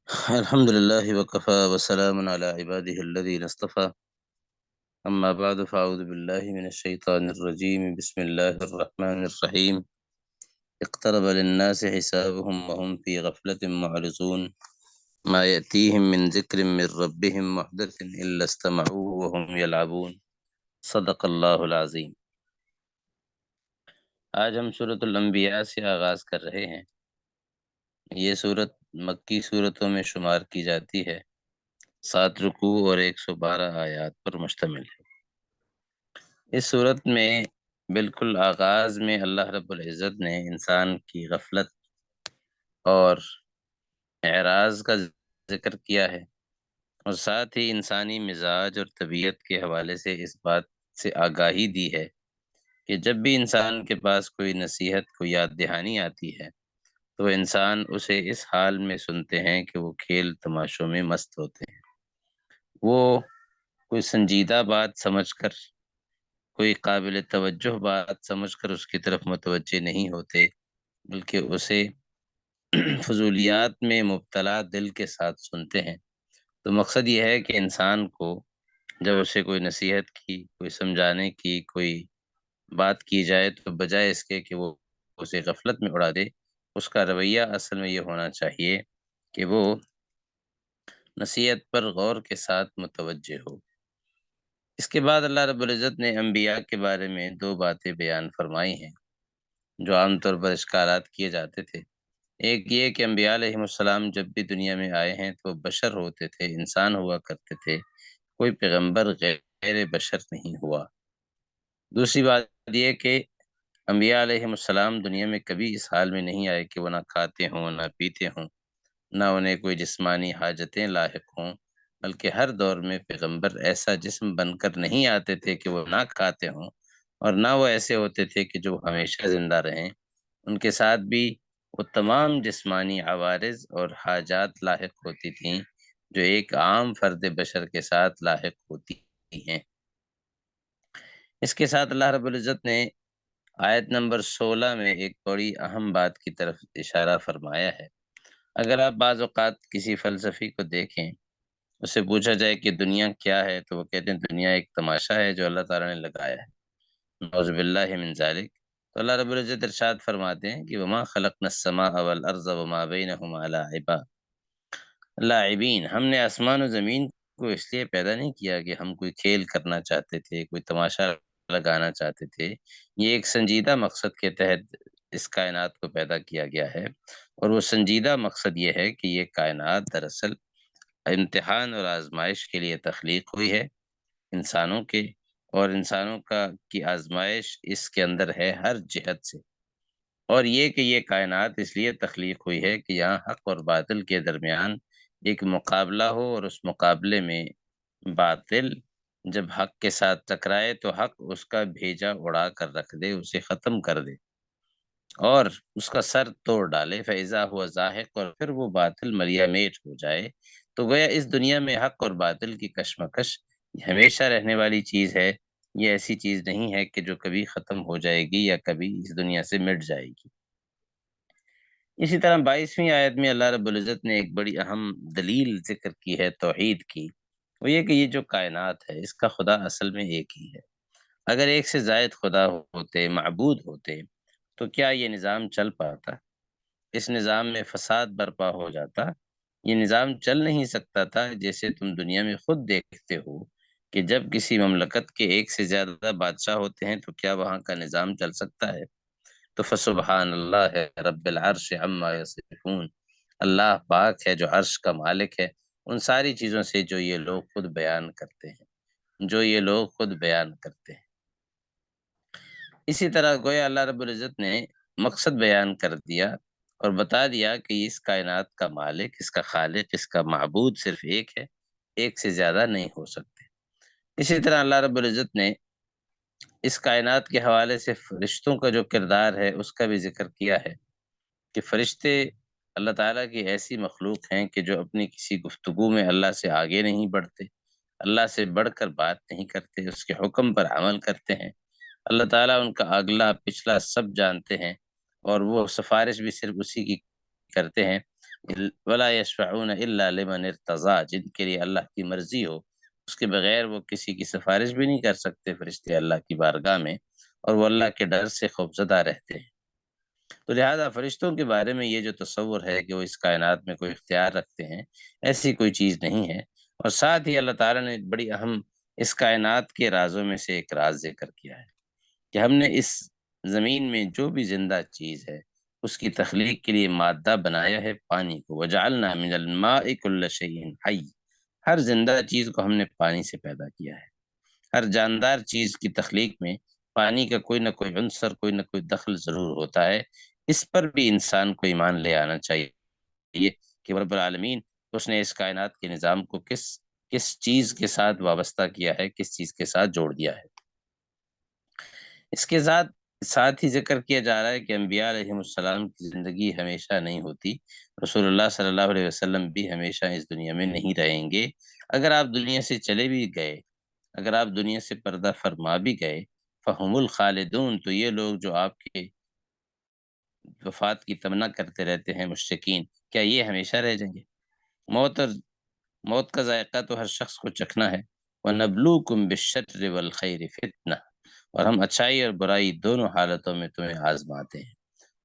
الحمد لله وكفى وسلام على عباده الذين اصطفى. أما بعد فأعوذ بالله من الشيطان الرجيم. بسم الله الرحمن الرحيم. اقترب للناس حسابهم وهم في غفلة معرضون. ما يأتيهم من ذكر من ربهم محدث إلا استمعوه وهم يلعبون. صدق اللہ العظیم. آج ہم سورۃ الانبیاء سے آغاز کر رہے ہیں. یہ سورت مکی سورتوں میں شمار کی جاتی ہے. 7 رکوع اور 112 آیات پر مشتمل ہے. اس صورت میں بالکل آغاز میں اللہ رب العزت نے انسان کی غفلت اور اعراض کا ذکر کیا ہے، اور ساتھ ہی انسانی مزاج اور طبیعت کے حوالے سے اس بات سے آگاہی دی ہے کہ جب بھی انسان کے پاس کوئی نصیحت کو یاد دہانی آتی ہے تو انسان اسے اس حال میں سنتے ہیں کہ وہ کھیل تماشوں میں مست ہوتے ہیں. وہ کوئی سنجیدہ بات سمجھ کر، کوئی قابل توجہ بات سمجھ کر اس کی طرف متوجہ نہیں ہوتے، بلکہ اسے فضولیات میں مبتلا دل کے ساتھ سنتے ہیں. تو مقصد یہ ہے کہ انسان کو جب اسے کوئی نصیحت کی، کوئی سمجھانے کی کوئی بات کی جائے تو بجائے اس کے کہ وہ اسے غفلت میں اڑا دے، اس کا رویہ اصل میں یہ ہونا چاہیے کہ وہ نصیحت پر غور کے ساتھ متوجہ ہو. اس کے بعد اللہ رب العزت نے انبیاء کے بارے میں 2 باتیں بیان فرمائی ہیں جو عام طور پر اشکالات کیے جاتے تھے. ایک یہ کہ انبیاء علیہم السلام جب بھی دنیا میں آئے ہیں تو بشر ہوتے تھے، انسان ہوا کرتے تھے، کوئی پیغمبر غیر بشر نہیں ہوا. دوسری بات یہ کہ انبیاء علیہم السلام دنیا میں کبھی اس حال میں نہیں آئے کہ وہ نہ کھاتے ہوں نہ پیتے ہوں، نہ انہیں کوئی جسمانی حاجتیں لاحق ہوں، بلکہ ہر دور میں پیغمبر ایسا جسم بن کر نہیں آتے تھے کہ وہ نہ کھاتے ہوں، اور نہ وہ ایسے ہوتے تھے کہ جو ہمیشہ زندہ رہیں. ان کے ساتھ بھی وہ تمام جسمانی عوارض اور حاجات لاحق ہوتی تھیں جو ایک عام فرد بشر کے ساتھ لاحق ہوتی ہیں. اس کے ساتھ اللہ رب العزت نے آیت نمبر 16 میں ایک بڑی اہم بات کی طرف اشارہ فرمایا ہے. اگر آپ بعض اوقات کسی فلسفی کو دیکھیں، اس سے پوچھا جائے کہ دنیا کیا ہے تو وہ کہتے ہیں دنیا ایک تماشا ہے جو اللہ تعالیٰ نے لگایا ہے. نعوذ باللہ من ذالک. تو اللہ رب العزت ارشاد فرماتے ہیں کہ وما خلقنا السماء والارض وما بینہما لاعبین. ہم نے آسمان و زمین کو اس لیے پیدا نہیں کیا کہ ہم کوئی کھیل کرنا چاہتے تھے، کوئی تماشا لگانا چاہتے تھے. یہ ایک سنجیدہ مقصد کے تحت اس کائنات کو پیدا کیا گیا ہے، اور وہ سنجیدہ مقصد یہ ہے کہ یہ کائنات دراصل امتحان اور آزمائش کے لیے تخلیق ہوئی ہے انسانوں کے، اور انسانوں کی آزمائش اس کے اندر ہے ہر جہت سے. اور یہ کہ یہ کائنات اس لیے تخلیق ہوئی ہے کہ یہاں حق اور باطل کے درمیان ایک مقابلہ ہو، اور اس مقابلے میں باطل جب حق کے ساتھ ٹکرائے تو حق اس کا بھیجا اڑا کر رکھ دے، اسے ختم کر دے اور اس کا سر توڑ ڈالے. فیضا ہوا زاہق. اور پھر وہ باطل مریا میٹ ہو جائے. تو گویا اس دنیا میں حق اور باطل کی کشمکش ہمیشہ رہنے والی چیز ہے. یہ ایسی چیز نہیں ہے کہ جو کبھی ختم ہو جائے گی یا کبھی اس دنیا سے مٹ جائے گی. اسی طرح 22ویں آیت میں اللہ رب العزت نے ایک بڑی اہم دلیل ذکر کی ہے توحید کی. وہ یہ کہ یہ جو کائنات ہے اس کا خدا اصل میں ایک ہی ہے. اگر ایک سے زائد خدا ہوتے، معبود ہوتے، تو کیا یہ نظام چل پاتا؟ اس نظام میں فساد برپا ہو جاتا. یہ نظام چل نہیں سکتا تھا. جیسے تم دنیا میں خود دیکھتے ہو کہ جب کسی مملکت کے ایک سے زیادہ بادشاہ ہوتے ہیں تو کیا وہاں کا نظام چل سکتا ہے؟ تو فسبحان اللہ رب العرش عما یصفون. اللہ پاک ہے جو عرش کا مالک ہے ان ساری چیزوں سے جو یہ لوگ خود بیان کرتے ہیں، جو یہ لوگ خود بیان کرتے ہیں. اسی طرح گویا اللہ رب العزت نے مقصد بیان کر دیا اور بتا دیا کہ اس کائنات کا مالک، اس کا خالق، اس کا معبود صرف ایک ہے، ایک سے زیادہ نہیں ہو سکتے. اسی طرح اللہ رب العزت نے اس کائنات کے حوالے سے فرشتوں کا جو کردار ہے اس کا بھی ذکر کیا ہے کہ فرشتے اللہ تعالیٰ کی ایسی مخلوق ہیں کہ جو اپنی کسی گفتگو میں اللہ سے آگے نہیں بڑھتے، اللہ سے بڑھ کر بات نہیں کرتے، اس کے حکم پر عمل کرتے ہیں. اللہ تعالیٰ ان کا اگلا پچھلا سب جانتے ہیں، اور وہ سفارش بھی صرف اسی کی کرتے ہیں ولا یشفعون الا لمن ارتضی، جن کے لیے اللہ کی مرضی ہو اس کے بغیر وہ کسی کی سفارش بھی نہیں کر سکتے فرشتے اللہ کی بارگاہ میں، اور وہ اللہ کے ڈر سے خوفزدہ رہتے ہیں۔ تو لہٰذا فرشتوں کے بارے میں یہ جو تصور ہے کہ وہ اس کائنات میں کوئی اختیار رکھتے ہیں، ایسی کوئی چیز نہیں ہے۔ اور ساتھ ہی اللہ تعالیٰ نے بڑی اہم اس کائنات کے رازوں میں سے ایک راز ذکر کیا ہے کہ ہم نے اس زمین میں جو بھی زندہ چیز ہے اس کی تخلیق کے لیے مادہ بنایا ہے پانی کو، وجعلنا من الماء کل شیء حی، ہر زندہ چیز کو ہم نے پانی سے پیدا کیا ہے۔ ہر جاندار چیز کی تخلیق میں پانی کا کوئی نہ کوئی عنصر، کوئی نہ کوئی دخل ضرور ہوتا ہے۔ اس پر بھی انسان کو ایمان لے آنا چاہیے کہ رب العالمین اس نے اس کائنات کے نظام کو کس کس چیز کے ساتھ وابستہ کیا ہے، کس چیز کے ساتھ جوڑ دیا ہے۔ اس کے ساتھ ہی ذکر کیا جا رہا ہے کہ انبیاء علیہ السلام کی زندگی ہمیشہ نہیں ہوتی، رسول اللہ صلی اللہ علیہ وسلم بھی ہمیشہ اس دنیا میں نہیں رہیں گے۔ اگر آپ دنیا سے چلے بھی گئے، اگر آپ دنیا سے پردہ فرما بھی گئے، فہم الخالدون، تو یہ لوگ جو آپ کے وفات کی تمنا کرتے رہتے ہیں مشرکین، کیا یہ ہمیشہ رہ جائیں گے؟ موت اور موت کا ذائقہ تو ہر شخص کو چکھنا ہے۔ وَنَبْلُوكُمْ بِالشَّرِّ وَالْخَيْرِ فِتْنَةً، اور ہم اچھائی اور برائی دونوں حالتوں میں تمہیں آزماتے ہیں۔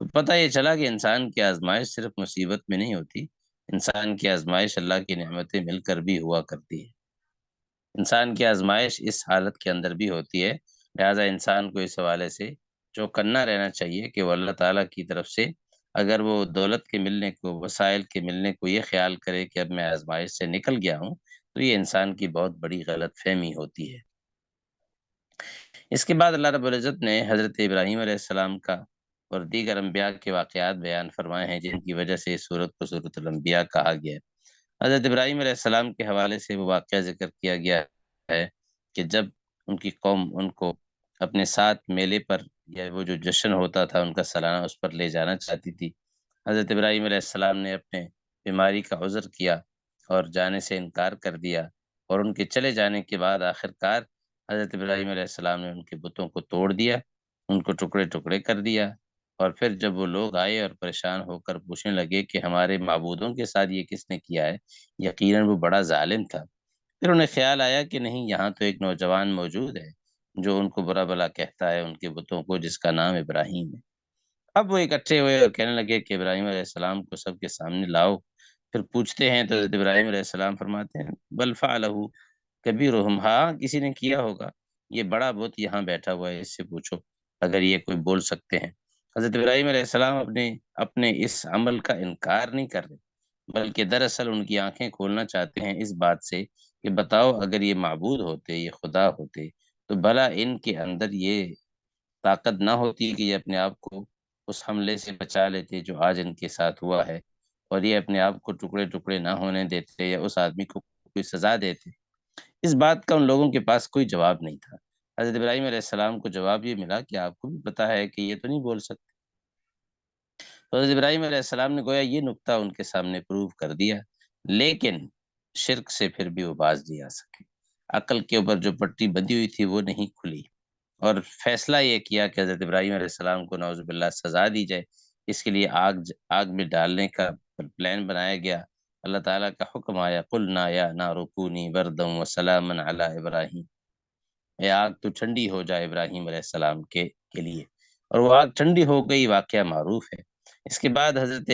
تو پتہ یہ چلا کہ انسان کی آزمائش صرف مصیبت میں نہیں ہوتی، انسان کی آزمائش اللہ کی نعمتیں مل کر بھی ہوا کرتی ہے۔ انسان کی آزمائش اس حالت کے اندر بھی ہوتی ہے، لہٰذا انسان کو اس حوالے سے چوکنا رہنا چاہیے کہ وہ اللہ تعالیٰ کی طرف سے اگر وہ دولت کے ملنے کو، وسائل کے ملنے کو یہ خیال کرے کہ اب میں آزمائش سے نکل گیا ہوں، تو یہ انسان کی بہت بڑی غلط فہمی ہوتی ہے۔ اس کے بعد اللہ رب العزت نے حضرت ابراہیم علیہ السلام کا اور دیگر انبیاء کے واقعات بیان فرمائے ہیں جن کی وجہ سے اس سورت کو سورۃ الانبیاء کہا گیا ہے۔ حضرت ابراہیم علیہ السلام کے حوالے سے وہ واقعہ ذکر کیا گیا ہے کہ جب ان کی قوم ان کو اپنے ساتھ میلے پر، یا وہ جو جشن ہوتا تھا ان کا سالانہ، اس پر لے جانا چاہتی تھی، حضرت ابراہیم علیہ السلام نے اپنے بیماری کا عذر کیا اور جانے سے انکار کر دیا، اور ان کے چلے جانے کے بعد آخر کار حضرت ابراہیم علیہ السلام نے ان کے بتوں کو توڑ دیا، ان کو ٹکڑے ٹکڑے کر دیا، اور پھر جب وہ لوگ آئے اور پریشان ہو کر پوچھنے لگے کہ ہمارے معبودوں کے ساتھ یہ کس نے کیا ہے، یقیناً وہ بڑا ظالم تھا، پھر انہیں خیال آیا کہ نہیں، یہاں تو ایک نوجوان موجود ہے جو ان کو برا بلا کہتا ہے ان کے بتوں کو، جس کا نام ابراہیم ہے۔ اب وہ اکٹھے ہوئے اور کہنے لگے کہ ابراہیم علیہ السلام کو سب کے سامنے لاؤ، پھر پوچھتے ہیں تو حضرت ابراہیم علیہ السلام فرماتے ہیں بل فعلہ کبیرہم، ہاں کسی نے کیا ہوگا، یہ بڑا بت یہاں بیٹھا ہوا ہے، اس سے پوچھو اگر یہ کوئی بول سکتے ہیں۔ حضرت ابراہیم علیہ السلام اپنے اس عمل کا انکار نہیں کر رہے، بلکہ دراصل ان کی آنکھیں کھولنا چاہتے ہیں اس بات سے کہ بتاؤ اگر یہ معبود ہوتے، یہ خدا ہوتے، تو بھلا ان کے اندر یہ طاقت نہ ہوتی کہ یہ اپنے آپ کو اس حملے سے بچا لیتے جو آج ان کے ساتھ ہوا ہے، اور یہ اپنے آپ کو ٹکڑے ٹکڑے نہ ہونے دیتے یا اس آدمی کو کوئی سزا دیتے۔ اس بات کا ان لوگوں کے پاس کوئی جواب نہیں تھا۔ حضرت ابراہیم علیہ السلام کو جواب یہ ملا کہ آپ کو بھی پتہ ہے کہ یہ تو نہیں بول سکتے۔ تو حضرت ابراہیم علیہ السلام نے گویا یہ نقطہ ان کے سامنے پروو کر دیا، لیکن شرک سے پھر بھی وہ باز نہیں آ سکے۔ عقل کے اوپر جو پٹی بندھی ہوئی تھی وہ نہیں کھلی، اور فیصلہ یہ کیا کہ حضرت ابراہیم علیہ السلام کو نعوذ باللہ سزا دی جائے۔ اس کے لیے آگ میں ڈالنے کا پلان بنایا گیا۔ اللہ تعالیٰ کا حکم آیا، قلنا یا نار کونی بردا وسلاما علی ابراہیم، اے آگ تو ٹھنڈی ہو جائے ابراہیم علیہ السلام کے لیے، اور وہ آگ ٹھنڈی ہو گئی، واقعہ معروف ہے۔ اس کے بعد حضرت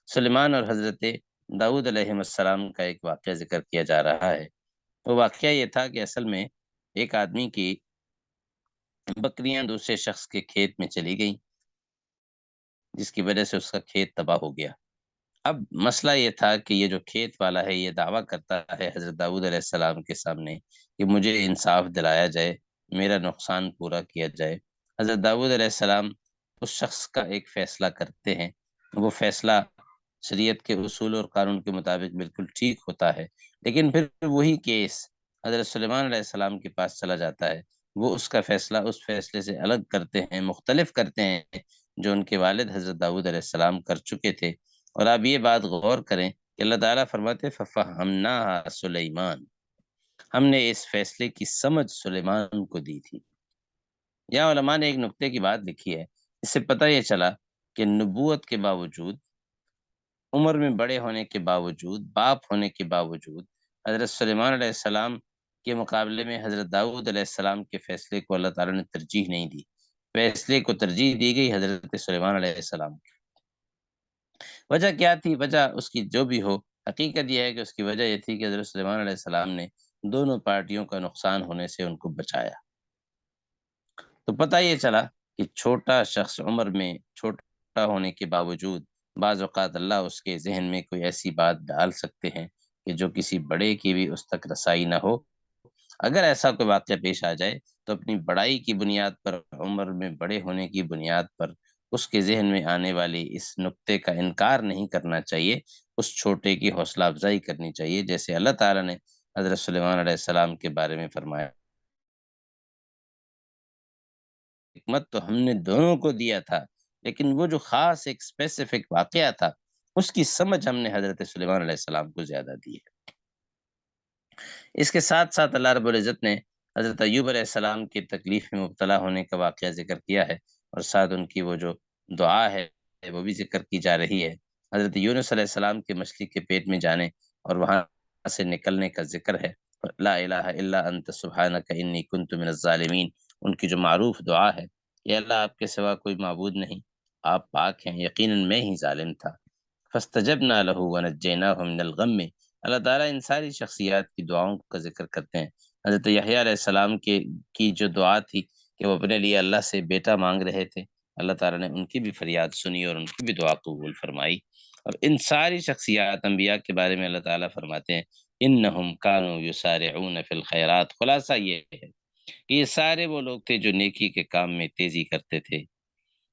سلیمان اور حضرت داؤد علیہ السلام کا ایک واقعہ ذکر کیا جا رہا ہے۔ وہ واقعہ یہ تھا کہ اصل میں ایک آدمی کی بکریاں دوسرے شخص کے کھیت میں چلی گئیں، جس کی وجہ سے اس کا کھیت تباہ ہو گیا۔ اب مسئلہ یہ تھا کہ یہ جو کھیت والا ہے یہ دعویٰ کرتا ہے حضرت داؤد علیہ السلام کے سامنے کہ مجھے انصاف دلایا جائے، میرا نقصان پورا کیا جائے۔ حضرت داؤد علیہ السلام اس شخص کا ایک فیصلہ کرتے ہیں، وہ فیصلہ شریعت کے اصول اور قانون کے مطابق بالکل ٹھیک ہوتا ہے، لیکن پھر وہی کیس حضرت سلیمان علیہ السلام کے پاس چلا جاتا ہے، وہ اس کا فیصلہ اس فیصلے سے الگ کرتے ہیں، مختلف کرتے ہیں جو ان کے والد حضرت داؤد علیہ السلام کر چکے تھے۔ اور آپ یہ بات غور کریں کہ اللہ تعالیٰ فرماتے فَفَهَّمْنَاهَا سلیمان، ہم نے اس فیصلے کی سمجھ سلیمان کو دی تھی۔ یا علماء نے ایک نقطے کی بات لکھی ہے، اس سے پتہ یہ چلا کہ نبوت کے باوجود عمر میں بڑے ہونے کے باوجود، باپ ہونے کے باوجود، حضرت سلیمان علیہ السلام کے مقابلے میں حضرت داؤد علیہ السلام کے فیصلے کو اللہ تعالیٰ نے ترجیح نہیں دی، فیصلے کو ترجیح دی گئی حضرت سلیمان علیہ السلام کی۔ وجہ کیا تھی؟ وجہ اس کی جو بھی ہو، حقیقت یہ ہے کہ اس کی وجہ یہ تھی کہ حضرت سلیمان علیہ السلام نے دونوں پارٹیوں کا نقصان ہونے سے ان کو بچایا۔ تو پتہ یہ چلا کہ چھوٹا شخص عمر میں چھوٹا ہونے کے باوجود بعض اوقات اللہ اس کے ذہن میں کوئی ایسی بات ڈال سکتے ہیں کہ جو کسی بڑے کی بھی اس تک رسائی نہ ہو۔ اگر ایسا کوئی واقعہ پیش آ جائے تو اپنی بڑائی کی بنیاد پر، عمر میں بڑے ہونے کی بنیاد پر اس کے ذہن میں آنے والی اس نقطے کا انکار نہیں کرنا چاہیے، اس چھوٹے کی حوصلہ افزائی کرنی چاہیے، جیسے اللہ تعالیٰ نے حضرت سلیمان علیہ السلام کے بارے میں فرمایا، حکمت تو ہم نے دونوں کو دیا تھا، لیکن وہ جو خاص ایک اسپیسیفک واقعہ تھا اس کی سمجھ ہم نے حضرت سلیمان علیہ السلام کو زیادہ دی ہے۔ اس کے ساتھ ساتھ اللہ رب العزت نے حضرت ایوب علیہ السلام کی تکلیف میں مبتلا ہونے کا واقعہ ذکر کیا ہے، اور ساتھ ان کی وہ جو دعا ہے وہ بھی ذکر کی جا رہی ہے۔ حضرت یونس علیہ السلام کے مچھلی کے پیٹ میں جانے اور وہاں سے نکلنے کا ذکر ہے، لا الہ الا انت سبحانک انی کنت من الظالمین، ان کی جو معروف دعا ہے، یا اللہ آپ کے سوا کوئی معبود نہیں، آپ پاک ہیں، یقیناً میں ہی ظالم تھا۔ فاستجبنا له ونجیناہ من الغم، اللہ تعالیٰ ان ساری شخصیات کی دعاؤں کا ذکر کرتے ہیں۔ حضرت یحییٰ علیہ السلام کی جو دعا تھی کہ وہ اپنے لیے اللہ سے بیٹا مانگ رہے تھے، اللہ تعالیٰ نے ان کی بھی فریاد سنی اور ان کی بھی دعا قبول فرمائی۔ اور ان ساری شخصیات انبیاء کے بارے میں اللہ تعالیٰ فرماتے ہیں انہم کانوا یسارعون فی الخیرات، خلاصہ یہ ہے کہ یہ سارے وہ لوگ تھے جو نیکی کے کام میں تیزی کرتے تھے۔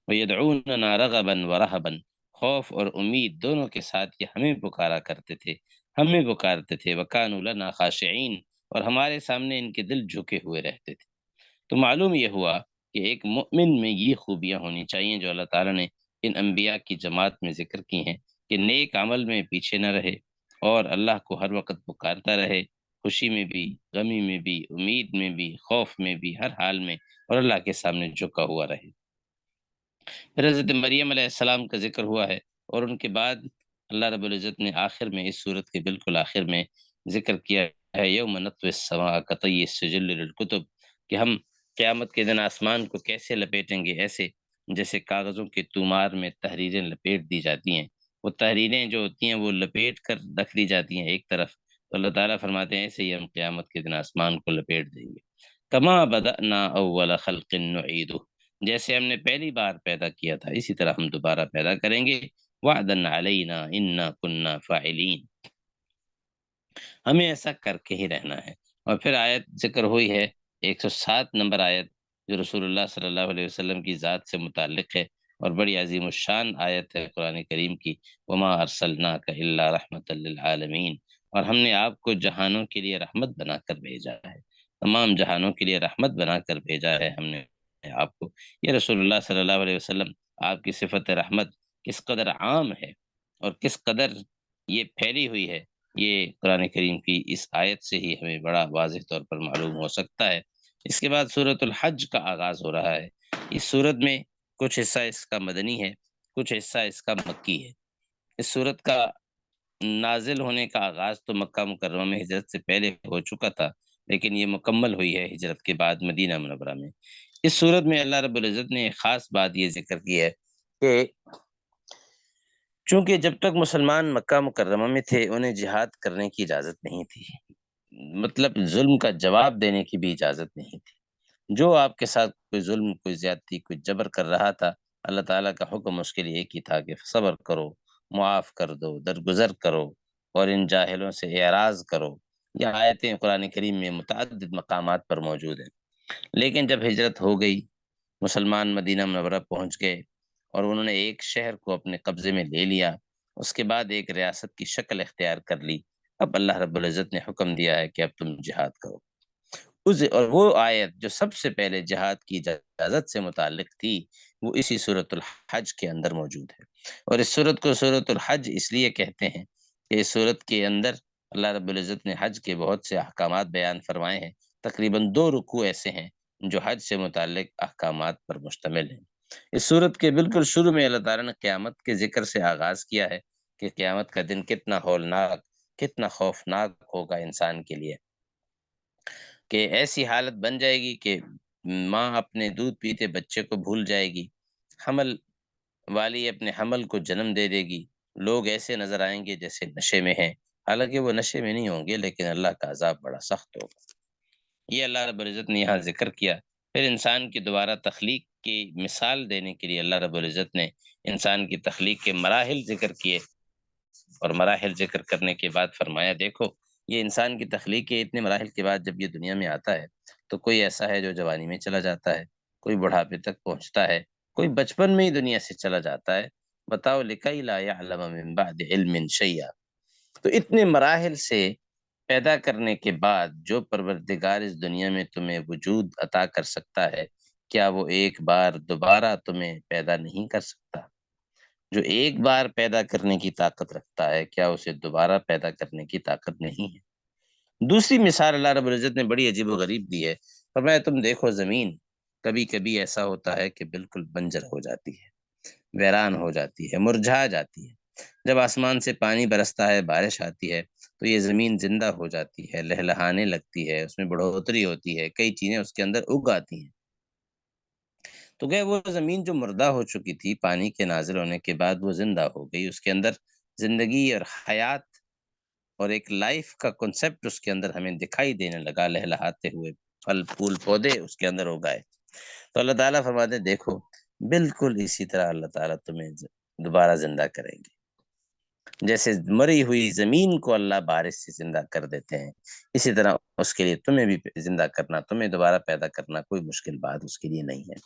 وَيَدْعُونَنَا رَغَبًا وَرَهَبًا، خوف اور امید دونوں کے ساتھ یہ ہمیں پکارا کرتے تھے، ہمیں پکارتے تھے۔ وَكَانُوا لَنَا خَاشِعِينَ، اور ہمارے سامنے ان کے دل جھکے ہوئے رہتے تھے۔ تو معلوم یہ ہوا کہ ایک مؤمن میں یہ خوبیاں ہونی چاہیے جو اللہ تعالیٰ نے ان انبیاء کی جماعت میں ذکر کی ہیں، کہ نیک عمل میں پیچھے نہ رہے اور اللہ کو ہر وقت پکارتا رہے، خوشی میں بھی، غمی میں بھی، امید میں بھی، خوف میں بھی، ہر حال میں، اور اللہ کے سامنے جھکا ہوا رہے۔ پھر حضرت مریم علیہ السلام کا ذکر ہوا ہے، اور ان کے بعد اللہ رب العزت نے آخر میں، اس صورت کے بالکل آخر میں ذکر کیا ہے یوم نطوی السماء کطی السجل للکتب، کہ ہم قیامت کے دن آسمان کو کیسے لپیٹیں گے، ایسے جیسے کاغذوں کے تومار میں تحریریں لپیٹ دی جاتی ہیں۔ وہ تحریریں جو ہوتی ہیں وہ لپیٹ کر رکھ دی جاتی ہیں ایک طرف، تو اللہ تعالیٰ فرماتے ہیں ایسے ہی ہم قیامت کے دن آسمان کو لپیٹ دیں گے۔ کما بدأنا اول خلق نعیدہ، جیسے ہم نے پہلی بار پیدا کیا تھا اسی طرح ہم دوبارہ پیدا کریں گے۔ وعدن علینا انا کننا فاعلین، ہمیں ایسا کر کے ہی رہنا ہے۔ اور پھر آیت ذکر ہوئی ہے 107 نمبر آیت، جو رسول اللہ صلی اللہ علیہ وسلم کی ذات سے متعلق ہے اور بڑی عظیم الشان آیت ہے قرآن کریم کی، وما ارسلناک الا رحمۃ للعالمین، اور ہم نے آپ کو جہانوں کے لیے رحمت بنا کر بھیجا ہے، تمام جہانوں کے لیے رحمت بنا کر بھیجا ہے ہم نے آپ کو۔ یہ رسول اللہ صلی اللہ علیہ وسلم، آپ کی صفت رحمت کس قدر عام ہے اور کس قدر یہ پھیلی ہوئی ہے، یہ قرآن کریم کی اس آیت سے ہی ہمیں بڑا واضح طور پر معلوم ہو سکتا ہے۔ اس کے بعد سورۃ الحج کا آغاز ہو رہا ہے۔ اس سورت میں کچھ حصہ اس کا مدنی ہے، کچھ حصہ اس کا مکی ہے۔ اس سورت کا نازل ہونے کا آغاز تو مکہ مکرمہ میں ہجرت سے پہلے ہو چکا تھا، لیکن یہ مکمل ہوئی ہے ہجرت کے بعد مدینہ منورہ میں۔ اس صورت میں اللہ رب العزت نے ایک خاص بات یہ ذکر کی ہے کہ چونکہ جب تک مسلمان مکہ مکرمہ میں تھے انہیں جہاد کرنے کی اجازت نہیں تھی، مطلب ظلم کا جواب دینے کی بھی اجازت نہیں تھی۔ جو آپ کے ساتھ کوئی ظلم، کوئی زیادتی، کوئی جبر کر رہا تھا، اللہ تعالیٰ کا حکم اس کے لیے ایک ہی تھا کہ صبر کرو، معاف کر دو، درگزر کرو، اور ان جاہلوں سے اعراض کرو۔ یہ آیتیں قرآن کریم میں متعدد مقامات پر موجود ہیں۔ لیکن جب ہجرت ہو گئی، مسلمان مدینہ منورہ پہنچ گئے اور انہوں نے ایک شہر کو اپنے قبضے میں لے لیا، اس کے بعد ایک ریاست کی شکل اختیار کر لی، اب اللہ رب العزت نے حکم دیا ہے کہ اب تم جہاد کرو۔ اور وہ آیت جو سب سے پہلے جہاد کی اجازت سے متعلق تھی، وہ اسی سورۃ الحج کے اندر موجود ہے۔ اور اس سورت کو سورۃ الحج اس لیے کہتے ہیں کہ اس سورت کے اندر اللہ رب العزت نے حج کے بہت سے احکامات بیان فرمائے ہیں۔ تقریباً 2 رکوع ایسے ہیں جو حج سے متعلق احکامات پر مشتمل ہیں۔ اس سورت کے بالکل شروع میں اللہ تعالیٰ نے قیامت کے ذکر سے آغاز کیا ہے کہ قیامت کا دن کتنا ہولناک، کتنا خوفناک ہوگا انسان کے لیے، کہ ایسی حالت بن جائے گی کہ ماں اپنے دودھ پیتے بچے کو بھول جائے گی، حمل والی اپنے حمل کو جنم دے دے گی، لوگ ایسے نظر آئیں گے جیسے نشے میں ہیں، حالانکہ وہ نشے میں نہیں ہوں گے، لیکن اللہ کا عذاب بڑا سخت ہوگا۔ یہ اللہ رب العزت نے یہاں ذکر کیا۔ پھر انسان کی دوبارہ تخلیق کی مثال دینے کے لیے اللہ رب العزت نے انسان کی تخلیق کے مراحل ذکر کیے، اور مراحل ذکر کرنے کے بعد فرمایا دیکھو یہ انسان کی تخلیق کے اتنے مراحل کے بعد جب یہ دنیا میں آتا ہے تو کوئی ایسا ہے جو جوانی میں چلا جاتا ہے، کوئی بڑھاپے تک پہنچتا ہے، کوئی بچپن میں ہی دنیا سے چلا جاتا ہے۔ بتاؤ لکئی لا یعلم من بعد علم شیئا، تو اتنے مراحل سے پیدا کرنے کے بعد جو پروردگار اس دنیا میں تمہیں وجود عطا کر سکتا ہے، کیا وہ ایک بار دوبارہ تمہیں پیدا نہیں کر سکتا؟ جو ایک بار پیدا کرنے کی طاقت رکھتا ہے، کیا اسے دوبارہ پیدا کرنے کی طاقت نہیں ہے؟ دوسری مثال اللہ رب العزت نے بڑی عجیب و غریب دی ہے، فرمایا تم دیکھو زمین کبھی کبھی ایسا ہوتا ہے کہ بالکل بنجر ہو جاتی ہے، ویران ہو جاتی ہے، مرجھا جاتی ہے۔ جب آسمان سے پانی برستا ہے، بارش آتی ہے، تو یہ زمین زندہ ہو جاتی ہے، لہلہانے لگتی ہے، اس میں بڑھوتری ہوتی ہے، کئی چیزیں اس کے اندر اگ آتی ہیں۔ تو گئے وہ زمین جو مردہ ہو چکی تھی، پانی کے نازل ہونے کے بعد وہ زندہ ہو گئی، اس کے اندر زندگی اور حیات اور ایک لائف کا کنسپٹ اس کے اندر ہمیں دکھائی دینے لگا، لہلہاتے ہوئے پھل پھول پودے اس کے اندر اگائے۔ تو اللہ تعالیٰ فرماتے ہیں دیکھو بالکل اسی طرح اللہ تعالیٰ تمہیں دوبارہ زندہ کریں گے، جیسے مری ہوئی زمین کو اللہ بارش سے زندہ کر دیتے ہیں، اسی طرح اس کے لیے تمہیں بھی زندہ کرنا، تمہیں دوبارہ پیدا کرنا کوئی مشکل بات اس کے لیے نہیں ہے۔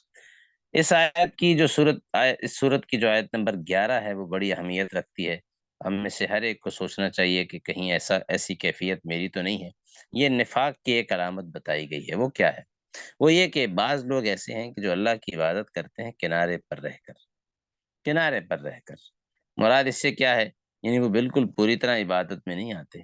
اس آیت کی جو اس صورت کی جو آیت نمبر 11 ہے وہ بڑی اہمیت رکھتی ہے۔ ہم میں سے ہر ایک کو سوچنا چاہیے کہ کہیں ایسی کیفیت میری تو نہیں ہے۔ یہ نفاق کی ایک علامت بتائی گئی ہے، وہ کیا ہے؟ وہ یہ کہ بعض لوگ ایسے ہیں کہ جو اللہ کی عبادت کرتے ہیں کنارے پر رہ کر، کنارے پر رہ کر مراد اس سے کیا ہے؟ یعنی وہ بالکل پوری طرح عبادت میں نہیں آتے،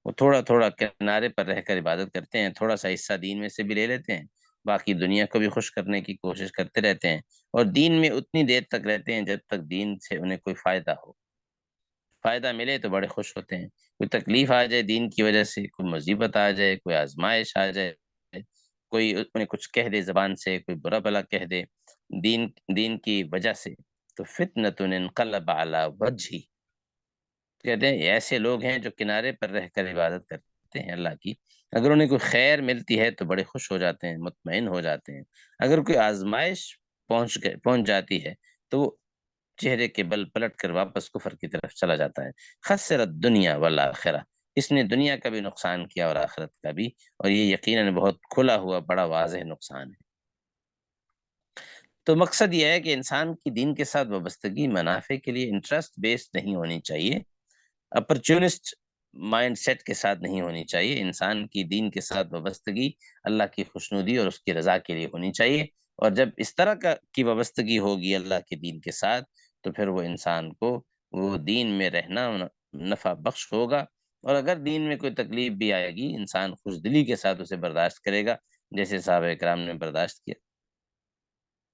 وہ تھوڑا تھوڑا کنارے پر رہ کر عبادت کرتے ہیں، تھوڑا سا حصہ دین میں سے بھی لے لیتے ہیں، باقی دنیا کو بھی خوش کرنے کی کوشش کرتے رہتے ہیں، اور دین میں اتنی دیر تک رہتے ہیں جب تک دین سے انہیں کوئی فائدہ ہو، فائدہ ملے تو بڑے خوش ہوتے ہیں، کوئی تکلیف آ جائے دین کی وجہ سے، کوئی مصیبت آ جائے، کوئی آزمائش آ جائے، کوئی انہیں کچھ کہہ دے زبان سے، کوئی برا بلا کہہ دے دین دین کی وجہ سے، تو فتنۃ انقلب علی وجہہ، کہتے ہیں ایسے لوگ ہیں جو کنارے پر رہ کر عبادت کرتے ہیں اللہ کی، اگر انہیں کوئی خیر ملتی ہے تو بڑے خوش ہو جاتے ہیں، مطمئن ہو جاتے ہیں، اگر کوئی آزمائش پہنچ جاتی ہے تو وہ چہرے کے بل پلٹ کر واپس کفر کی طرف چلا جاتا ہے۔ خسرت دنیا والآخرہ، اس نے دنیا کا بھی نقصان کیا اور آخرت کا بھی، اور یہ یقیناً بہت کھلا ہوا بڑا واضح نقصان ہے۔ تو مقصد یہ ہے کہ انسان کی دین کے ساتھ وابستگی منافع کے لیے انٹرسٹ بیسڈ نہیں ہونی چاہیے، اپرچونسٹ مائنڈ سیٹ کے ساتھ نہیں ہونی چاہیے۔ انسان کی دین کے ساتھ وابستگی اللہ کی خوشنودی اور اس کی رضا کے لیے ہونی چاہیے، اور جب اس طرح کی وابستگی ہوگی اللہ کے دین کے ساتھ تو پھر وہ انسان کو وہ دین میں رہنا نفع بخش ہوگا، اور اگر دین میں کوئی تکلیف بھی آئے گی انسان خوش دلی کے ساتھ اسے برداشت کرے گا، جیسے صحابہ کرام نے برداشت کیا۔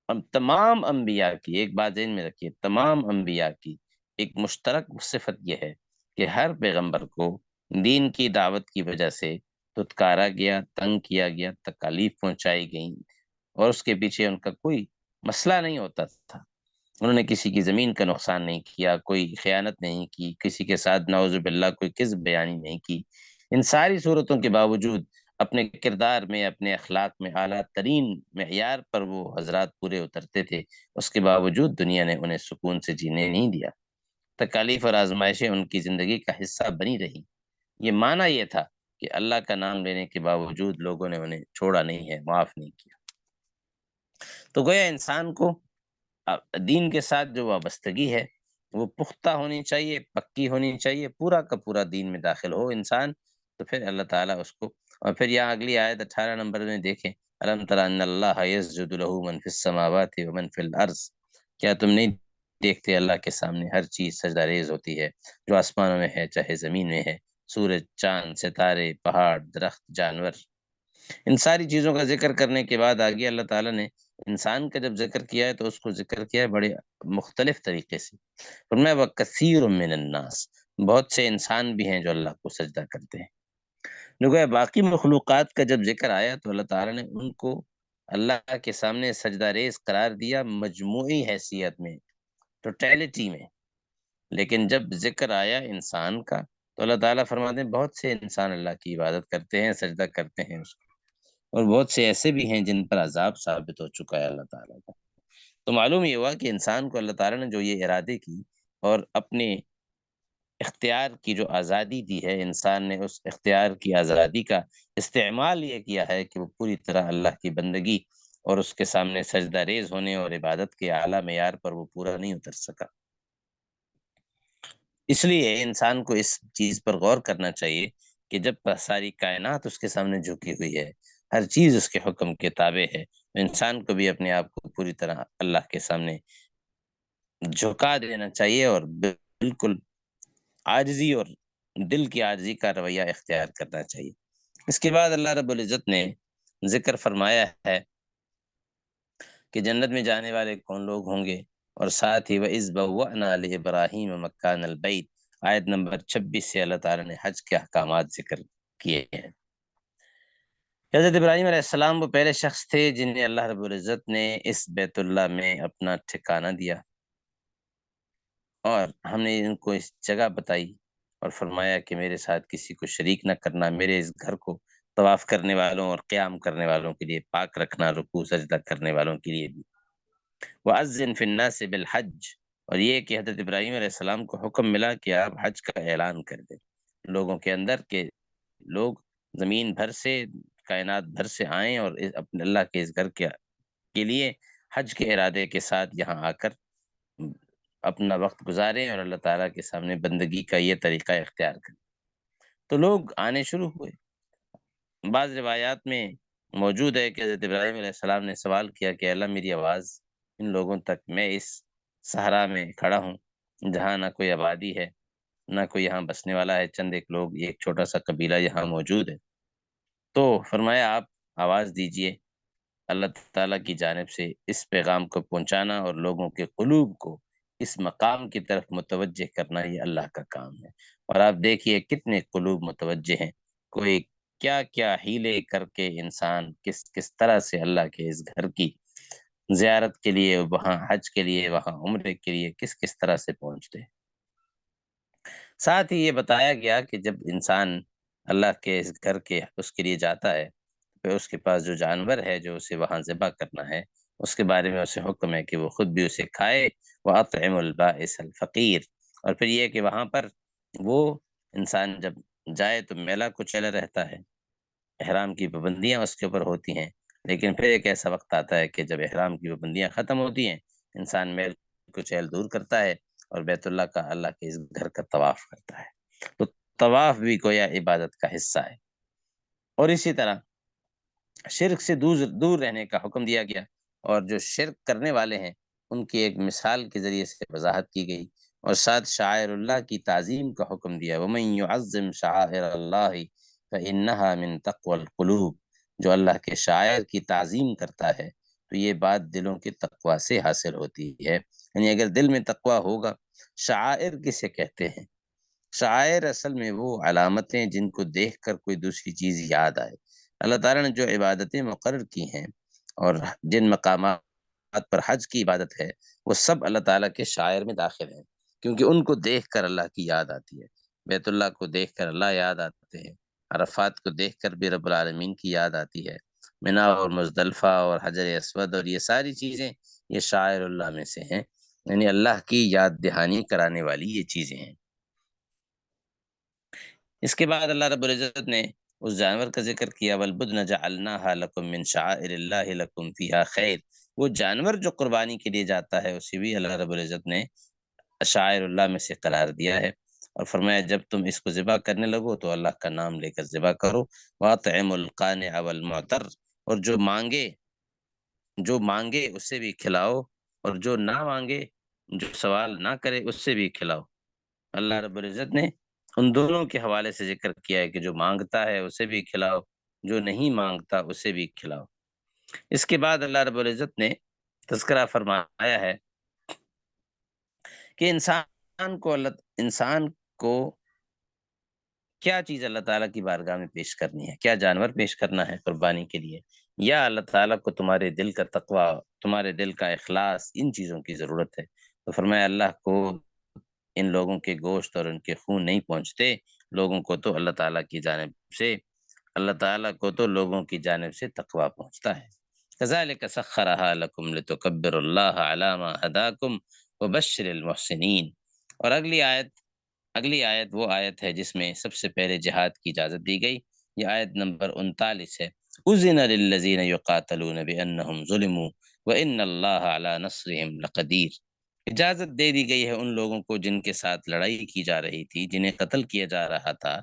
اب تمام انبیاء کی ایک بات ذہن میں رکھیے، تمام انبیاء کی ایک مشترک صفت یہ ہے کہ ہر پیغمبر کو دین کی دعوت کی وجہ سے دھتکارا گیا، تنگ کیا گیا، تکالیف پہنچائی گئیں، اور اس کے پیچھے ان کا کوئی مسئلہ نہیں ہوتا تھا۔ انہوں نے کسی کی زمین کا نقصان نہیں کیا، کوئی خیانت نہیں کی، کسی کے ساتھ نعوذ باللہ کوئی کذب بیانی نہیں کی۔ ان ساری صورتوں کے باوجود اپنے کردار میں، اپنے اخلاق میں اعلیٰ ترین معیار پر وہ حضرات پورے اترتے تھے، اس کے باوجود دنیا نے انہیں سکون سے جینے نہیں دیا، تکالیف اور آزمائشیں ان کی زندگی کا حصہ بنی رہی۔ یہ معنی یہ تھا کہ اللہ کا نام لینے کے باوجود لوگوں نے انہیں چھوڑا نہیں ہے، معاف نہیں کیا۔ تو گویا انسان کو دین کے ساتھ جو وابستگی ہے وہ پختہ ہونی چاہیے، پکی ہونی چاہیے، پورا کا پورا دین میں داخل ہو انسان، تو پھر اللہ تعالیٰ اس کو، اور پھر یہاں اگلی آیت 18 نمبر میں دیکھیں، الم تر ان اللہ یسجد له من فی السماوات ومن فی الارض، کیا تم نہیں دیکھتے اللہ کے سامنے ہر چیز سجدہ ریز ہوتی ہے، جو آسمانوں میں ہے چاہے زمین میں ہے، سورج، چاند، ستارے، پہاڑ، درخت، جانور۔ ان ساری چیزوں کا ذکر کرنے کے بعد آگے اللہ تعالیٰ نے انسان کا جب ذکر کیا ہے تو اس کو ذکر کیا ہے بڑے مختلف طریقے سے۔ فرمایا وَكَثِيرٌ مِّنَ النَّاسِ، بہت سے انسان بھی ہیں جو اللہ کو سجدہ کرتے ہیں۔ جو باقی مخلوقات کا جب ذکر آیا تو اللہ تعالیٰ نے ان کو اللہ کے سامنے سجدہ ریز قرار دیا مجموعی حیثیت میں، ٹوٹیلٹی میں۔ لیکن جب ذکر آیا انسان کا تو اللہ تعالیٰ فرماتے ہیں بہت سے انسان اللہ کی عبادت کرتے ہیں، سجدہ کرتے ہیں اس کو، اور بہت سے ایسے بھی ہیں جن پر عذاب ثابت ہو چکا ہے اللہ تعالیٰ کا۔ تو معلوم یہ ہوا کہ انسان کو اللہ تعالیٰ نے جو یہ ارادے کی اور اپنے اختیار کی جو آزادی دی ہے، انسان نے اس اختیار کی آزادی کا استعمال یہ کیا ہے کہ وہ پوری طرح اللہ کی بندگی اور اس کے سامنے سجدہ ریز ہونے اور عبادت کے اعلیٰ معیار پر وہ پورا نہیں اتر سکا۔ اس لیے انسان کو اس چیز پر غور کرنا چاہیے کہ جب ساری کائنات اس کے سامنے جھکی ہوئی ہے، ہر چیز اس کے حکم کے تابع ہے، تو انسان کو بھی اپنے آپ کو پوری طرح اللہ کے سامنے جھکا دینا چاہیے اور بالکل عاجزی اور دل کی عاجزی کا رویہ اختیار کرنا چاہیے۔ اس کے بعد اللہ رب العزت نے ذکر فرمایا ہے کہ جنت میں جانے والے کون لوگ ہوں گے، اور ساتھ ہی وَإِذْ بَوَّأْنَا لِإِبْرَاهِيمَ مَكَانَ الْبَيْتِ، آیت نمبر 26 سے اللہ تعالیٰ نے حج کے احکامات ذکر کیے ہیں۔ حضرت ابراہیم علیہ السلام وہ پہلے شخص تھے جنہیں اللہ رب العزت نے اس بیت اللہ میں اپنا ٹھکانہ دیا، اور ہم نے ان کو اس جگہ بتائی اور فرمایا کہ میرے ساتھ کسی کو شریک نہ کرنا، میرے اس گھر کو طواف کرنے والوں اور قیام کرنے والوں کے لیے پاک رکھنا، رکوع سجدہ کرنے والوں کے لیے بھی۔ وَأَذِّن فِي النَّاسِ بِالْحَجِّ، اور یہ کہ حضرت ابراہیم علیہ السلام کو حکم ملا کہ آپ حج کا اعلان کر دیں لوگوں کے اندر، کہ لوگ زمین بھر سے، کائنات بھر سے آئیں اور اپنے اللہ کے اس گھر کے لیے حج کے ارادے کے ساتھ یہاں آ کر اپنا وقت گزاریں اور اللہ تعالیٰ کے سامنے بندگی کا یہ طریقہ اختیار کریں۔ تو لوگ آنے شروع ہوئے۔ بعض روایات میں موجود ہے کہ حضرت ابراہیم علیہ السلام نے سوال کیا کہ اللہ میری آواز ان لوگوں تک، میں اس صحرا میں کھڑا ہوں جہاں نہ کوئی آبادی ہے، نہ کوئی یہاں بسنے والا ہے، چند ایک لوگ، یہ ایک چھوٹا سا قبیلہ یہاں موجود ہے، تو فرمایا آپ آواز دیجئے، اللہ تعالیٰ کی جانب سے اس پیغام کو پہنچانا اور لوگوں کے قلوب کو اس مقام کی طرف متوجہ کرنا یہ اللہ کا کام ہے۔ اور آپ دیکھیے کتنے قلوب متوجہ ہیں، کوئی کیا کیا ہیلے کر کے انسان کس کس طرح سے اللہ کے اس گھر کی زیارت کے لیے، وہاں حج کے لیے، وہاں عمرے کے لیے کس کس طرح سے پہنچتے ہیں۔ ساتھ ہی یہ بتایا گیا کہ جب انسان اللہ کے اس گھر کے اس کے لیے جاتا ہے، پھر اس کے پاس جو جانور ہے جو اسے وہاں ذبح کرنا ہے، اس کے بارے میں اسے حکم ہے کہ وہ خود بھی اسے کھائے، وَأَطْعِمُ الْبَائِسَ الْفَقِيرَ، اور پھر یہ کہ وہاں پر وہ انسان جب جائے تو میلا کچیلا رہتا ہے، احرام کی پابندیاں اس کے اوپر ہوتی ہیں، لیکن پھر ایک ایسا وقت آتا ہے کہ جب احرام کی پابندیاں ختم ہوتی ہیں، انسان میل کچیل دور کرتا ہے اور بیت اللہ کا، اللہ کے اس گھر کا طواف کرتا ہے۔ تو طواف بھی گویا عبادت کا حصہ ہے۔ اور اسی طرح شرک سے دور دور رہنے کا حکم دیا گیا، اور جو شرک کرنے والے ہیں ان کی ایک مثال کے ذریعے سے وضاحت کی گئی، اور ساتھ شاعر اللہ کی تعظیم کا حکم دیا، وَمَن يُعَظِّمْ شَعَائِرَ اللَّهِ فَإِنَّهَا مِن تَقْوَى الْقُلُوبِ، جو اللہ کے شاعر کی تعظیم کرتا ہے تو یہ بات دلوں کے تقوی سے حاصل ہوتی ہے۔ یعنی اگر دل میں تقوی ہوگا، شعائر کسے کہتے ہیں؟ شعائر اصل میں وہ علامتیں جن کو دیکھ کر کوئی دوسری چیز یاد آئے۔ اللہ تعالیٰ نے جو عبادتیں مقرر کی ہیں اور جن مقامات پر حج کی عبادت ہے، وہ سب اللہ تعالیٰ کے شعائر میں داخل ہیں، کیونکہ ان کو دیکھ کر اللہ کی یاد آتی ہے۔ بیت اللہ کو دیکھ کر اللہ یاد آتے ہیں، عرفات کو دیکھ کر بھی رب العالمین کی یاد آتی ہے، منا اور مزدلفہ اور حجر اسود اور یہ ساری چیزیں یہ شاعر اللہ میں سے ہیں، یعنی اللہ کی یاد دہانی کرانے والی یہ چیزیں ہیں۔ اس کے بعد اللہ رب العزت نے اس جانور کا ذکر کیا، وَالْبُدْنَ جَعَلْنَاهَا لَكُم مِّن شَعَائِرِ اللَّهِ لَكُمْ فِيهَا خَيْرٌ، وہ جانور جو قربانی کے لیے جاتا ہے اسے بھی اللہ رب العزت نے شاعر اللہ میں سے قرار دیا ہے، اور فرمایا جب تم اس کو ذبح کرنے لگو تو اللہ کا نام لے کر ذبح کرو، وَأَطْعِمُوا الْقَانِعَ وَالْمُعْتَرَّ، اور جو مانگے اسے بھی کھلاؤ، اور جو نہ مانگے، جو سوال نہ کرے اس سے بھی کھلاؤ۔ اللہ رب العزت نے ان دونوں کے حوالے سے ذکر کیا ہے کہ جو مانگتا ہے اسے بھی کھلاؤ، جو نہیں مانگتا اسے بھی کھلاؤ۔ اس کے بعد اللہ رب العزت نے تذکرہ فرمایا ہے کہ انسان کو کیا چیز اللہ تعالیٰ کی بارگاہ میں پیش کرنی ہے، کیا جانور پیش کرنا ہے قربانی کے لیے، یا اللہ تعالیٰ کو تمہارے دل کا تقوی، تمہارے دل کا اخلاص، ان چیزوں کی ضرورت ہے۔ تو فرمایا اللہ کو ان لوگوں کے گوشت اور ان کے خون نہیں پہنچتے، لوگوں کو تو اللہ تعالیٰ کی جانب سے اللہ تعالیٰ کو تو لوگوں کی جانب سے تقوی پہنچتا ہے۔ کذالک سخرھا لکم لتکبروا اللہ علی ما ھداکم وبشر المحسنین۔ اور اگلی آیت وہ آیت ہے جس میں سب سے پہلے جہاد کی اجازت دی گئی، یہ آیت نمبر 39 ہے۔ اذن للذین یقاتلون بانہم ظلموا وان اللہ علی نصرہم لقدیر۔ اجازت دے دی گئی ہے ان لوگوں کو جن کے ساتھ لڑائی کی جا رہی تھی، جنہیں قتل کیا جا رہا تھا،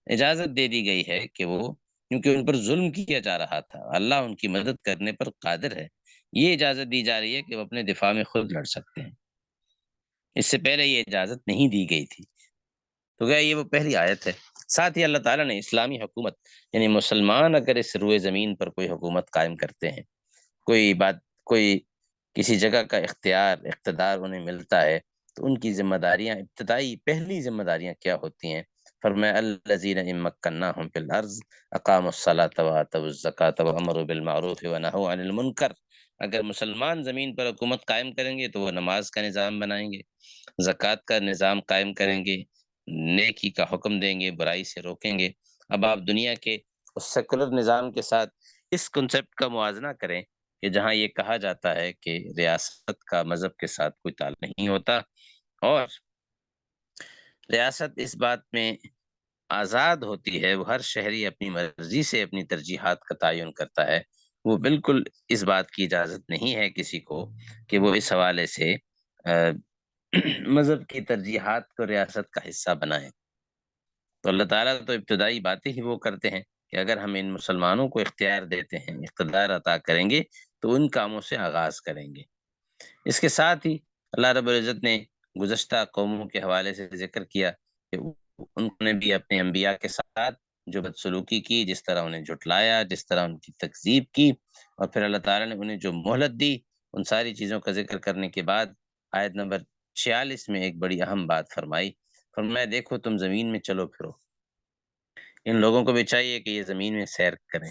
اجازت دے دی گئی ہے کہ وہ، کیونکہ ان پر ظلم کیا جا رہا تھا، اللہ ان کی مدد کرنے پر قادر ہے، یہ اجازت دی جا رہی ہے کہ وہ اپنے دفاع میں خود لڑ سکتے ہیں۔ اس سے پہلے یہ اجازت نہیں دی گئی تھی۔ تو گیا یہ وہ پہلی آیت ہے۔ ساتھ ہی اللہ تعالیٰ نے اسلامی حکومت، یعنی مسلمان اگر اس روئے زمین پر کوئی حکومت قائم کرتے ہیں، کوئی کسی جگہ کا اقتدار انہیں ملتا ہے، تو ان کی ذمہ داریاں، پہلی ذمہ داریاں کیا ہوتی ہیں؟ فرمایا الذین ان مکناہم فی الارض اقاموا الصلاۃ وآتوا الزکاۃ وامروا بالمعروف ونہوا عن المنکر۔ اگر مسلمان زمین پر حکومت قائم کریں گے تو وہ نماز کا نظام بنائیں گے، زکوٰۃ کا نظام قائم کریں گے، نیکی کا حکم دیں گے، برائی سے روکیں گے۔ اب آپ دنیا کے اس سیکولر نظام کے ساتھ اس کنسیپٹ کا موازنہ کریں کہ جہاں یہ کہا جاتا ہے کہ ریاست کا مذہب کے ساتھ کوئی تعلق نہیں ہوتا، اور ریاست اس بات میں آزاد ہوتی ہے، وہ ہر شہری اپنی مرضی سے اپنی ترجیحات کا تعین کرتا ہے، وہ بالکل اس بات کی اجازت نہیں ہے کسی کو کہ وہ اس حوالے سے مذہب کی ترجیحات کو ریاست کا حصہ بنائیں۔ تو اللہ تعالیٰ تو ابتدائی باتیں ہی وہ کرتے ہیں کہ اگر ہم ان مسلمانوں کو اختیار دیتے ہیں، اقتدار عطا کریں گے، تو ان کاموں سے آغاز کریں گے۔ اس کے ساتھ ہی اللہ رب العزت نے گزشتہ قوموں کے حوالے سے ذکر کیا کہ انہوں نے بھی اپنے انبیاء کے ساتھ جو بدسلوکی کی، جس طرح انہیں جھٹلایا، جس طرح ان کی تکذیب کی، اور پھر اللہ تعالیٰ نے انہیں جو مہلت دی، ان ساری چیزوں کا ذکر کرنے کے بعد آیت نمبر 46 میں ایک بڑی اہم بات فرمائی۔ فرمایا دیکھو تم زمین میں چلو پھرو، ان لوگوں کو بھی چاہیے کہ یہ زمین میں سیر کریں،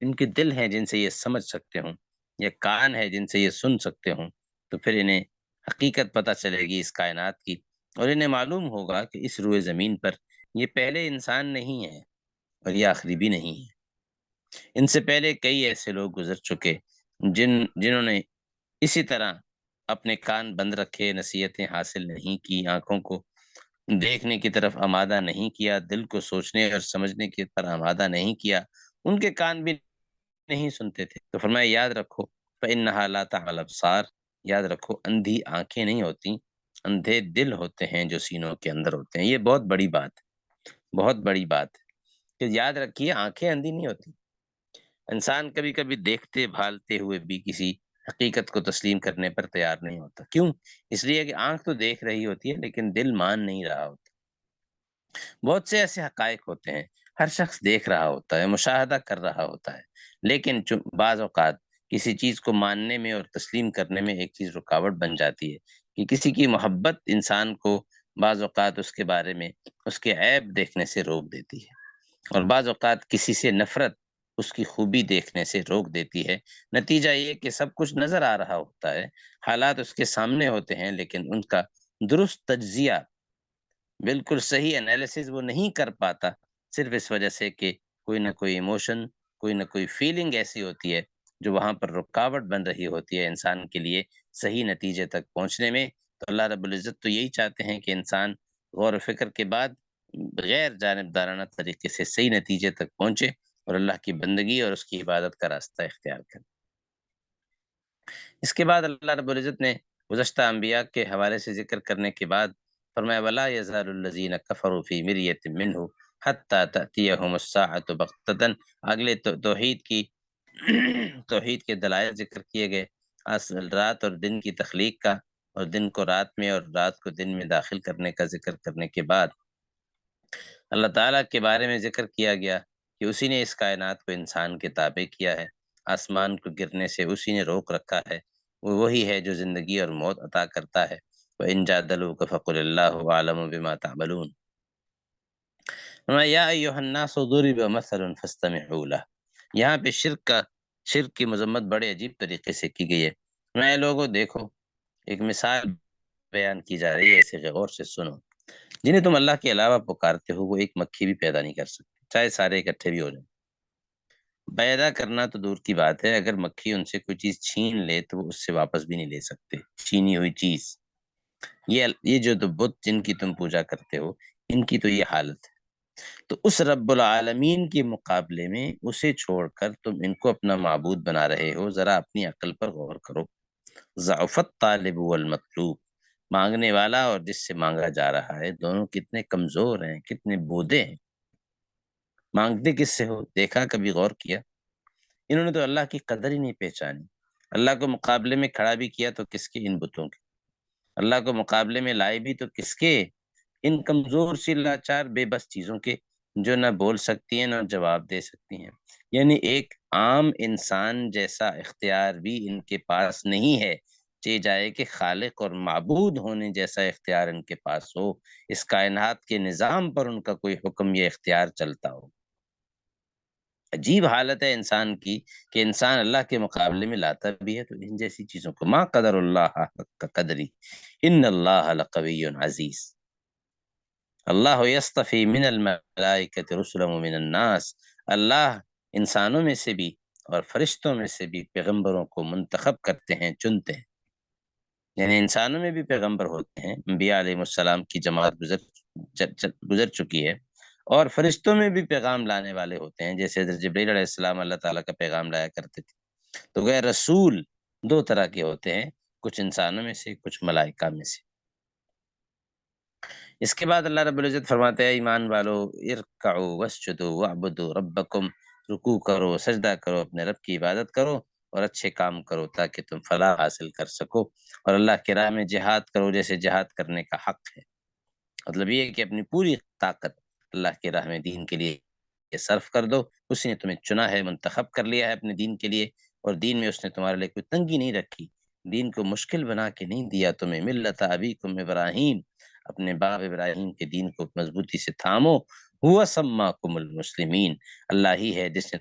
ان کے دل ہیں جن سے یہ سمجھ سکتے ہوں، یہ کان ہے جن سے یہ سن سکتے ہوں، تو پھر انہیں حقیقت پتہ چلے گی اس کائنات کی، اور انہیں معلوم ہوگا کہ اس روئے زمین پر یہ پہلے انسان نہیں ہے اور یہ آخری بھی نہیں ہے۔ ان سے پہلے کئی ایسے لوگ گزر چکے جنہوں نے اسی طرح اپنے کان بند رکھے، نصیحتیں حاصل نہیں کی، آنکھوں کو دیکھنے کی طرف آمادہ نہیں کیا، دل کو سوچنے اور سمجھنے کی طرف آمادہ نہیں کیا، ان کے کان بھی نہیں سنتے تھے۔ تو فرمایا یاد رکھو فَإِنَّهَا لَا تَعْمَى الْأَبْصَارُ، یاد رکھو اندھی آنکھیں نہیں ہوتی، اندھے دل ہوتے ہیں جو سینوں کے اندر ہوتے ہیں۔ یہ بہت بڑی بات ہے، بہت بڑی بات ہے کہ یاد رکھیے آنکھیں اندھی نہیں ہوتی۔ انسان کبھی کبھی دیکھتے بھالتے ہوئے بھی کسی حقیقت کو تسلیم کرنے پر تیار نہیں ہوتا۔ کیوں؟ اس لیے کہ آنکھ تو دیکھ رہی ہوتی ہے لیکن دل مان نہیں رہا ہوتا۔ بہت سے ایسے حقائق ہوتے ہیں، ہر شخص دیکھ رہا ہوتا ہے، مشاہدہ کر رہا ہوتا ہے، لیکن بعض اوقات کسی چیز کو ماننے میں اور تسلیم کرنے میں ایک چیز رکاوٹ بن جاتی ہے کہ کسی کی محبت انسان کو بعض اوقات اس کے بارے میں اس کے عیب دیکھنے سے روک دیتی ہے، اور بعض اوقات کسی سے نفرت اس کی خوبی دیکھنے سے روک دیتی ہے۔ نتیجہ یہ کہ سب کچھ نظر آ رہا ہوتا ہے، حالات اس کے سامنے ہوتے ہیں، لیکن ان کا درست تجزیہ، بالکل صحیح انالیسز وہ نہیں کر پاتا، صرف اس وجہ سے کہ کوئی نہ کوئی ایموشن، کوئی نہ کوئی فیلنگ ایسی ہوتی ہے جو وہاں پر رکاوٹ بن رہی ہوتی ہے انسان کے لیے صحیح نتیجے تک پہنچنے میں۔ تو اللہ رب العزت تو یہی چاہتے ہیں کہ انسان غور و فکر کے بعد بغیر جانبدارانہ طریقے سے صحیح نتیجے تک پہنچے اور اللہ کی بندگی اور اس کی عبادت کا راستہ اختیار کرے۔ اس کے بعد اللہ رب العزت نے گزشتہ انبیاء کے حوالے سے ذکر کرنے کے بعد فرمایا وَلَا يَزَالُ الَّذِينَ كَفَرُوا فِي مِرْيَةٍ مِّنْهُ حَتَّى تَأْتِيَهُمُ السَّاعَةُ بَغْتَةً۔ اگلے توحید کے دلائل ذکر کیے گئے، رات اور دن کی تخلیق کا، اور دن کو رات میں اور رات کو دن میں داخل کرنے کا ذکر کرنے کے بعد اللہ تعالیٰ کے بارے میں ذکر کیا گیا کہ اسی نے اس کائنات کو انسان کے تابع کیا ہے، آسمان کو گرنے سے اسی نے روک رکھا ہے، وہ وہی ہے جو زندگی اور موت عطا کرتا ہے۔ وَإِن جَادَلُوكَ فَقُلِ اللَّهُ أَعْلَمُ بِمَا تَعْمَلُونَ۔ یا ایھا الناس ضرب مثل فاستمعوا له، یہاں پہ شرک کی مذمت بڑے عجیب طریقے سے کی گئی ہے۔ میں لوگوں دیکھو، ایک مثال بیان کی جا رہی ہے، اسے غور سے سنو۔ جنہیں تم اللہ کے علاوہ پکارتے ہو وہ ایک مکھی بھی پیدا نہیں کر سکتے، چاہے سارے اکٹھے بھی ہو جائیں۔ پیدا کرنا تو دور کی بات ہے، اگر مکھی ان سے کوئی چیز چھین لے تو وہ اس سے واپس بھی نہیں لے سکتے، چھینی ہوئی چیز۔ یہ جو تو بت جن کی تم پوجا کرتے ہو، ان کی تو یہ حالت ہے۔ تو اس رب العالمین کے مقابلے میں اسے چھوڑ کر تم ان کو اپنا معبود بنا رہے ہو، ذرا اپنی عقل پر غور کرو۔ ضعفت طالب والمطلوب، مانگنے والا اور جس سے مانگا جا رہا ہے دونوں کتنے کمزور ہیں، کتنے بودے ہیں۔ مانگتے کس سے ہو؟ دیکھا، کبھی غور کیا؟ انہوں نے تو اللہ کی قدر ہی نہیں پہچانی۔ اللہ کو مقابلے میں کھڑا بھی کیا تو کس کے؟ ان بتوں کے۔ اللہ کو مقابلے میں لائے بھی تو کس کے؟ ان کمزور سی لاچار بے بس چیزوں کے، جو نہ بول سکتی ہیں نہ جواب دے سکتی ہیں۔ یعنی ایک عام انسان جیسا اختیار بھی ان کے پاس نہیں ہے، چاہے جائے کہ خالق اور معبود ہونے جیسا اختیار ان کے پاس ہو، اس کائنات کے نظام پر ان کا کوئی حکم یا اختیار چلتا ہو۔ عجیب حالت ہے انسان کی کہ انسان اللہ کے مقابلے میں لاتا بھی ہے تو ان جیسی چیزوں کو۔ ما قدر اللہ حق قدری ان اللہ لقوی عزیز۔ اللہ یصطفی من الملائکۃ رسلا ومن الناس، اللہ انسانوں میں سے بھی اور فرشتوں میں سے بھی پیغمبروں کو منتخب کرتے ہیں، چنتے ہیں۔ یعنی انسانوں میں بھی پیغمبر ہوتے ہیں، انبیاء علیہ السلام کی جماعت گزر چکی ہے، اور فرشتوں میں بھی پیغام لانے والے ہوتے ہیں، جیسے حضرت جبرائیل علیہ السلام اللہ تعالیٰ کا پیغام لایا کرتے تھے۔ تو غیر رسول دو طرح کے ہوتے ہیں، کچھ انسانوں میں سے، کچھ ملائکہ میں سے۔ اس کے بعد اللہ رب العزت فرماتے ہیں، ایمان والو ارکعوا واسجدوا واعبدوا ربکم، رکوع کرو، سجدہ کرو، اپنے رب کی عبادت کرو اور اچھے کام کرو تاکہ تم فلاح حاصل کر سکو، اور اللہ کی راہ میں جہاد کرو جیسے جہاد کرنے کا حق ہے۔ مطلب یہ ہے کہ اپنی پوری طاقت اللہ کی راہ میں دین کے لیے صرف کر دو۔ اسی نے تمہیں چنا ہے، منتخب کر لیا ہے اپنے دین کے لیے، اور دین میں اس نے تمہارے لیے کوئی تنگی نہیں رکھی، دین کو مشکل بنا کے نہیں دیا تمہیں۔ ملت ابیکم ابراہیم، اپنے باپ ابراہیم کے دین کو مضبوطی سے تھامو۔ ہوا سماکم المسلمین، اللہ ہی ہے جس نے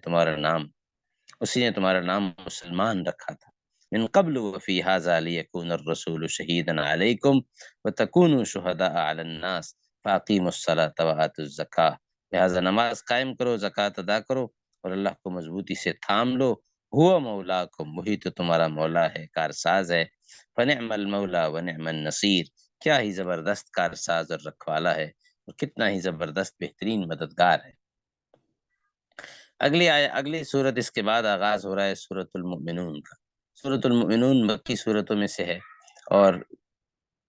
اسی نے تمہارا نام مسلمان رکھا تھا۔ من قبل وفی ھذا لیکون الرسول شہیدا علیکم وتکونوا شہداء علی الناس فاقیموا الصلاۃ وآتوا الزکاۃ، لہذا نماز قائم کرو، زکوٰۃ ادا کرو اور اللہ کو مضبوطی سے تھام لو۔ ہوا مولاکم، وہی تو تمہارا مولا ہے، کارساز ہے۔ فنعم المولا ونعم النصیر، کیا ہی زبردست کارساز اور رکھوالا ہے، اور کتنا ہی زبردست بہترین مددگار ہے۔ اگلی سورت اس کے بعد آغاز ہو رہا ہے سورۃ المؤمنون کا۔ سورۃ المؤمنون مکی صورتوں میں سے ہے، اور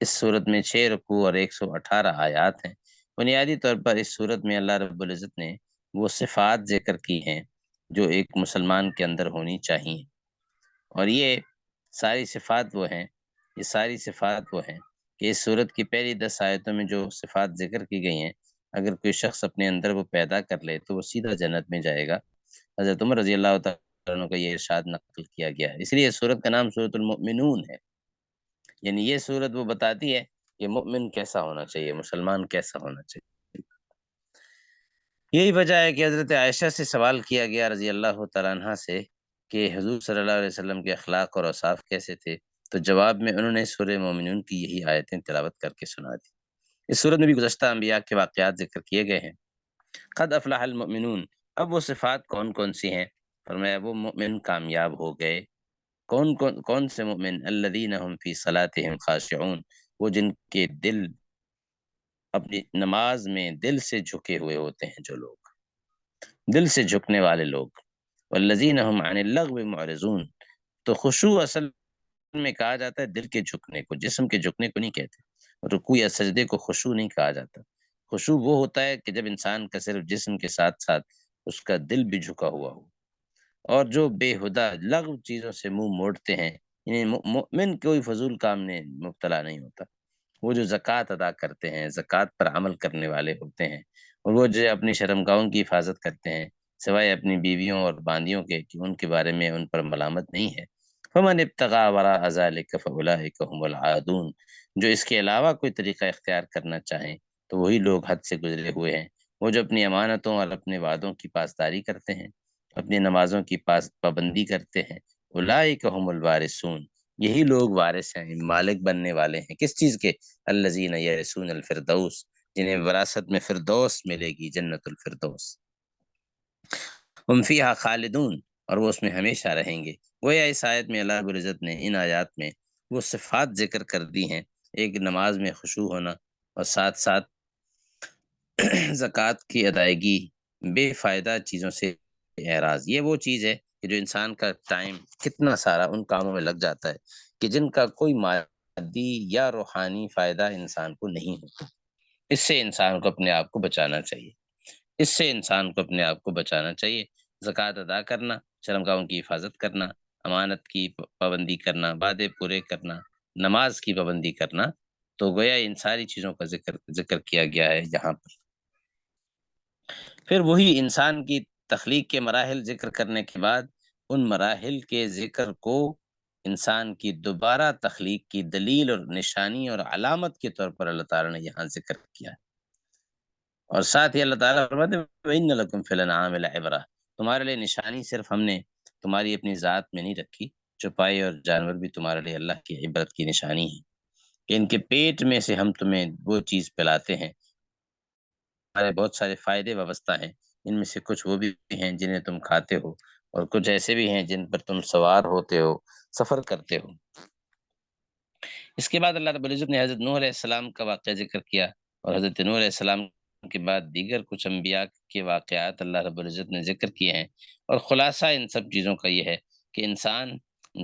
اس صورت میں 6 رکوع اور 118 آیات ہیں۔ بنیادی طور پر اس صورت میں اللہ رب العزت نے وہ صفات ذکر کی ہیں جو ایک مسلمان کے اندر ہونی چاہیے، اور یہ ساری صفات وہ ہیں کہ اس صورت کی پہلی 10 آیتوں میں جو صفات ذکر کی گئی ہیں، اگر کوئی شخص اپنے اندر وہ پیدا کر لے تو وہ سیدھا جنت میں جائے گا۔ حضرت عمر رضی اللہ تعالیٰ عنہ کا یہ ارشاد نقل کیا گیا ہے، اس لیے اس صورت کا نام سورۃ المؤمنون ہے۔ یعنی یہ صورت وہ بتاتی ہے کہ مؤمن کیسا ہونا چاہیے، مسلمان کیسا ہونا چاہیے۔ یہی وجہ ہے کہ حضرت عائشہ سے سوال کیا گیا رضی اللہ تعالیٰ عنہ سے کہ حضور صلی اللہ علیہ وسلم کے اخلاق اور اوصاف کیسے تھے، تو جواب میں انہوں نے سورہ مومنون کی یہی آیتیں تلاوت کر کے سنا دی۔ اس صورت میں بھی گزشتہ انبیاء کے واقعات ذکر کیے گئے ہیں۔ قد افلح المؤمنون، اب وہ صفات کون کون سی ہیں؟ فرمایا وہ مؤمن کامیاب ہو گئے۔ کون سے مؤمن؟ الذین هم فی صلاتهم خاشعون، وہ جن کے دل اپنی نماز میں دل سے جھکے ہوئے ہوتے ہیں، جو لوگ دل سے جھکنے والے لوگ۔ والذین هم عن اللغو معرضون، تو خشوع اصل میں کہا جاتا ہے دل کے جھکنے کو، جسم کے جھکنے کو نہیں کہتے۔ رکوع یا سجدے کو خشوع نہیں کہا جاتا۔ خشوع وہ ہوتا ہے کہ جب انسان کا صرف جسم کے ساتھ ساتھ اس کا دل بھی جھکا ہوا ہو، اور جو بے ہدہ لغو چیزوں سے منہ موڑتے ہیں، یعنی مؤمن کوئی فضول کام میں مبتلا نہیں ہوتا۔ وہ جو زکوٰۃ ادا کرتے ہیں، زکوٰۃ پر عمل کرنے والے ہوتے ہیں، اور وہ جو اپنی شرمگاہوں کی حفاظت کرتے ہیں، سوائے اپنی بیویوں اور باندیوں کے کہ ان کے بارے میں ان پر ملامت نہیں ہے۔ فمن ابتغى وراء ذلك فاولئک هم العادون، جو اس کے علاوہ کوئی طریقہ اختیار کرنا چاہیں تو وہی لوگ حد سے گزرے ہوئے ہیں، وہ جو اپنی امانتوں اور اپنے وعدوں کی پاسداری کرتے ہیں، اپنی نمازوں کی پابندی کرتے ہیں، اولئک هم الوارثون، یہی لوگ وارث ہیں، مالک بننے والے ہیں کس چیز کے؟ الذین یرثون الفردوس، جنہیں وراثت میں فردوس ملے گی، جنت الفردوس، ہم فیہا خالدون، اور وہ اس میں ہمیشہ رہیں گے۔ گویا اس آیت میں اللہ رب العزت نے ان آیات میں وہ صفات ذکر کر دی ہیں، ایک نماز میں خشوع ہونا، اور ساتھ ساتھ زکوٰۃ کی ادائیگی، بے فائدہ چیزوں سے اعراض۔ یہ وہ چیز ہے کہ جو انسان کا ٹائم کتنا سارا ان کاموں میں لگ جاتا ہے کہ جن کا کوئی مادی یا روحانی فائدہ انسان کو نہیں ہوتا۔ اس سے انسان کو اپنے آپ کو بچانا چاہیے، اس سے انسان کو اپنے آپ کو بچانا چاہیے۔ زکوٰۃ ادا کرنا، شرمگاہوں کی حفاظت کرنا، امانت کی پابندی کرنا، وعدے پورے کرنا، نماز کی پابندی کرنا، تو گویا ان ساری چیزوں کا ذکر کیا گیا ہے یہاں پر۔ پھر وہی انسان کی تخلیق کے مراحل ذکر کرنے کے بعد ان مراحل کے ذکر کو انسان کی دوبارہ تخلیق کی دلیل اور نشانی اور علامت کے طور پر اللہ تعالیٰ نے یہاں ذکر کیا ہے۔ اور ساتھ ہی اللہ تعالیٰ فرماتے ہیں وَإِنَّ لَكُمْ فِي الْأَنْعَامِ لَعِبْرَةً، تمہارے لیے نشانی صرف ہم نے تمہاری اپنی ذات میں نہیں رکھی، چوپائے اور جانور بھی تمہارے لیے اللہ کی عبرت کی نشانی ہے کہ ان کے پیٹ میں سے ہم تمہیں وہ چیز پلاتے ہیں، ہمارے بہت سارے فائدے وابستہ ہیں، ان میں سے کچھ وہ بھی ہیں جنہیں تم کھاتے ہو، اور کچھ ایسے بھی ہیں جن پر تم سوار ہوتے ہو، سفر کرتے ہو۔ اس کے بعد اللہ رب العزت نے حضرت نوح علیہ السلام کا واقعہ ذکر کیا، اور حضرت نوح علیہ السلام کے بعد دیگر کچھ انبیاء کے واقعات اللہ رب العزت نے ذکر کیے ہیں، اور خلاصہ ان سب چیزوں کا یہ ہے کہ انسان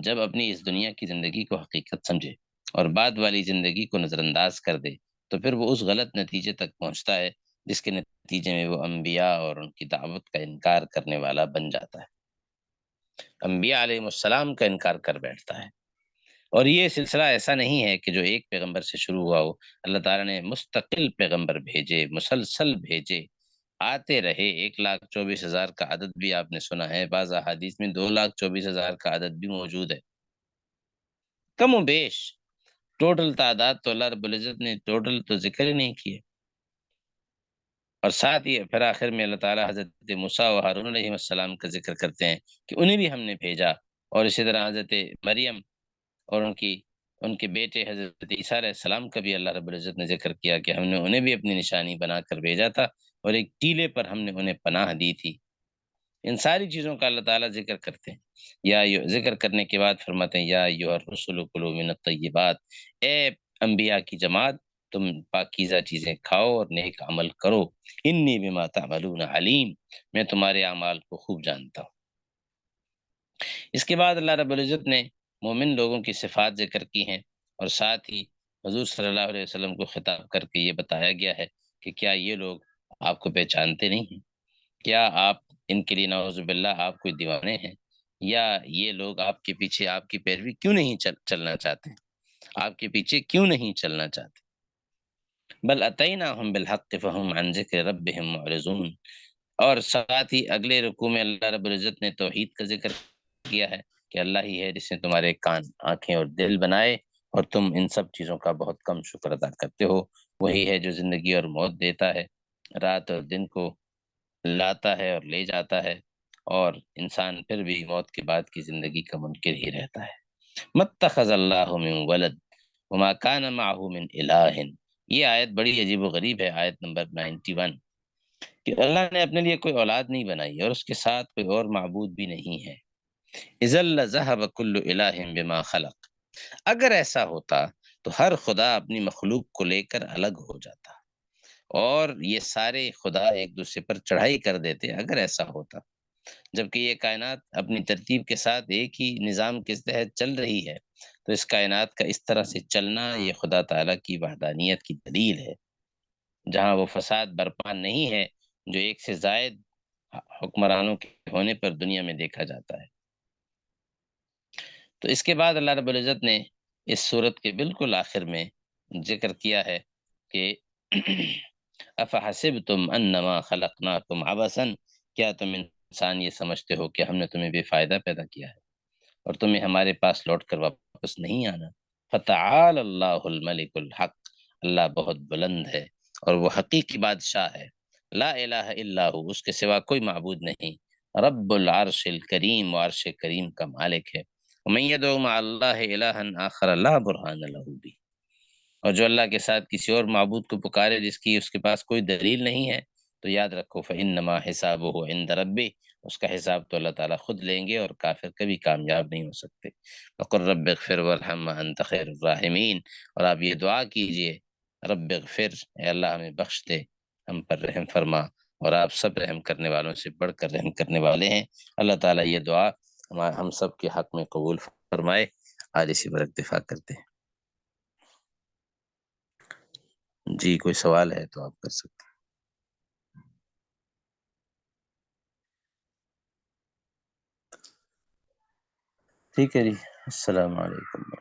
جب اپنی اس دنیا کی زندگی کو حقیقت سمجھے اور بعد والی زندگی کو نظر انداز کر دے تو پھر وہ اس غلط نتیجے تک پہنچتا ہے جس کے نتیجے میں وہ انبیاء اور ان کی دعوت کا انکار کرنے والا بن جاتا ہے، انبیاء علیہ السلام کا انکار کر بیٹھتا ہے۔ اور یہ سلسلہ ایسا نہیں ہے کہ جو ایک پیغمبر سے شروع ہوا ہو، اللہ تعالیٰ نے مستقل پیغمبر بھیجے، مسلسل بھیجے، آتے رہے۔ 1,24,000 کا عدد بھی آپ نے سنا ہے، بعض احادیث میں 2,24,000 کا عدد بھی موجود ہے، کم و بیش۔ ٹوٹل تعداد تو اللہ رب العزت نے ٹوٹل تو ذکر ہی نہیں کیے۔ اور ساتھ ہی پھر آخر میں اللہ تعالیٰ حضرت موسیٰ و ہارون علیہ السلام کا ذکر کرتے ہیں کہ انہیں بھی ہم نے بھیجا، اور اسی طرح حضرت مریم اور ان کے بیٹے حضرت عیسیٰ علیہ السلام کا بھی اللہ رب العزت نے ذکر کیا کہ ہم نے انہیں بھی اپنی نشانی بنا کر بھیجا تھا، اور ایک ٹیلے پر ہم نے انہیں پناہ دی تھی۔ ان ساری چیزوں کا اللہ تعالیٰ ذکر کرتے ہیں، ذکر کرنے کے بعد فرماتے ہیں یا ایھا الرسل کلوا من الطیبات، اے انبیاء کی جماعت تم پاکیزہ چیزیں کھاؤ اور نیک عمل کرو، انی بما تعملون علیم، میں تمہارے اعمال کو خوب جانتا ہوں۔ اس کے بعد اللہ رب العزت نے مومن لوگوں کی صفات ذکر کی ہیں، اور ساتھ ہی حضور صلی اللہ علیہ وسلم کو خطاب کر کے یہ بتایا گیا ہے کہ کیا یہ لوگ آپ کو پہچانتے نہیں ہیں؟ کیا آپ ان کے لیے نعوذ باللہ آپ کوئی دیوانے ہیں، یا یہ لوگ آپ کے پیچھے آپ کی پیروی کیوں نہیں چلنا چاہتے، آپ کے پیچھے کیوں نہیں چلنا چاہتے؟ بل اتیناہم بالحق فہم عن ذکر ربہم معرضون۔ اور ساتھ ہی اگلے رکوع میں اللہ رب العزت نے توحید کا ذکر کیا ہے کہ اللہ ہی ہے جس نے تمہارے کان، آنکھیں اور دل بنائے، اور تم ان سب چیزوں کا بہت کم شکر ادا کرتے ہو۔ وہی ہے جو زندگی اور موت دیتا ہے، رات اور دن کو لاتا ہے اور لے جاتا ہے، اور انسان پھر بھی موت کے بعد کی زندگی کا منکر ہی رہتا ہے۔ متخذ اللہ من ولد وما کان معہ من الہ، یہ آیت بڑی عجیب و غریب ہے، آیت نمبر 91، کہ اللہ نے اپنے لیے کوئی اولاد نہیں بنائی اور اس کے ساتھ کوئی اور معبود بھی نہیں ہے۔ اذا لذهب كل الہ بما خلق، اگر ایسا ہوتا تو ہر خدا اپنی مخلوق کو لے کر الگ ہو جاتا، اور یہ سارے خدا ایک دوسرے پر چڑھائی کر دیتے اگر ایسا ہوتا، جبکہ یہ کائنات اپنی ترتیب کے ساتھ ایک ہی نظام کے تحت چل رہی ہے، تو اس کائنات کا اس طرح سے چلنا یہ خدا تعالیٰ کی وحدانیت کی دلیل ہے، جہاں وہ فساد برپا نہیں ہے جو ایک سے زائد حکمرانوں کے ہونے پر دنیا میں دیکھا جاتا ہے۔ تو اس کے بعد اللہ رب العزت نے اس صورت کے بالکل آخر میں ذکر کیا ہے کہ افحسبتم انما خلقناکم عبثا، کیا تم انسان یہ سمجھتے ہو کہ ہم نے تمہیں بے فائدہ پیدا کیا ہے اور تمہیں ہمارے پاس لوٹ کر واپس نہیں آنا۔ فتعال اللہ الملک الحق، اللہ بہت بلند ہے اور وہ حقیقی بادشاہ ہے، لا الہ الا ہو، اس کے سوا کوئی معبود نہیں، رب العرش الکریم، و عرش کریم کا مالک ہے، ومن یدعو مع اللہ الہا آخر لا برہان لہ بھی، اور جو اللہ کے ساتھ کسی اور معبود کو پکارے جس کی اس کے پاس کوئی دلیل نہیں ہے، تو یاد رکھو فإنما حسابہ عند ربہ، اس کا حساب تو اللہ تعالیٰ خود لیں گے، اور کافر کبھی کامیاب نہیں ہو سکتے۔ وقل رب اغفر وارحم وانت خیر الراحمین، اور آپ یہ دعا کیجئے، رب اغفر، اے اللہ ہمیں بخش دے، ہم پر رحم فرما، اور آپ سب رحم کرنے والوں سے بڑھ کر رحم کرنے والے ہیں۔ اللہ تعالیٰ یہ دعا ہم سب کے حق میں قبول فرمائے۔ آج اسی پر اکتفا کرتے ہیں۔ جی کوئی سوال ہے تو آپ کر سکتے ہیں۔ ٹھیک ہے جی، السلام علیکم۔